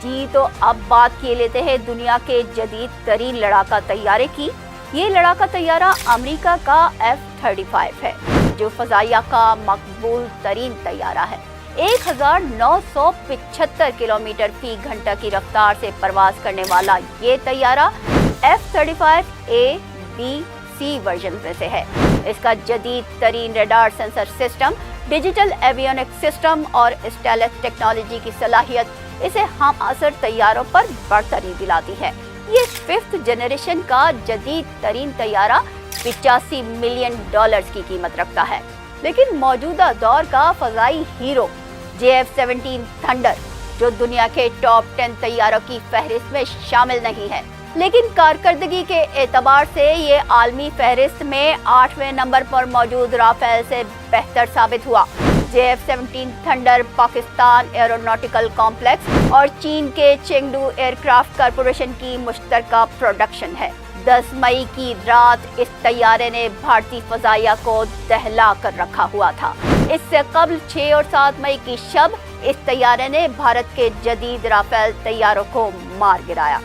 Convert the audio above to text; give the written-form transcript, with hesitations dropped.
जी तो अब बात किए लेते हैं दुनिया के जदीद तरीन लड़ाका तैयारे की। ये लड़ाका तैयारा अमेरिका का F-35 है, जो फजाइया का मकबूल तरीन तैयारा है। 1975 किलोमीटर फी घंटा की रफ्तार से परवाज करने वाला ये तैयारा F-35A-B-C वर्जन में से है। इसका जदीद तरीन radar sensor system, digital avionic system और स्टेलथ टेक्नोलॉजी की सलाहियत इसे हम असर तैयारों पर बढ़तरी दिलाती है। ये 5th जनरेशन का जदीद तरीन तैयारा $85 मिलियन की कीमत रखता है। लेकिन मौजूदा दौर का फजाई हीरो JF-17 थंडर, जो दुनिया के टॉप 10 तैयारों की फहरिस्त में शामिल नहीं है, लेकिन कारकर्दगी के एतबार से ये आलमी फहरिस्त में 8वें नंबर पर मौजूद राफेल से बेहतर साबित हुआ। JF-17 thunder Pakistan aeronautical complex और चीन के चेंगडू एयरक्राफ्ट कॉरपोरेशन की मुश्तरका प्रोडक्शन है। 10 मई की रात इस तैयारे ने भारतीय फजाइया को दहला कर रखा हुआ था। इससे कबल 6 और 7 मई की शब इस तैयारे ने भारत के जदीद राफेल तैयारों को मार गिराया।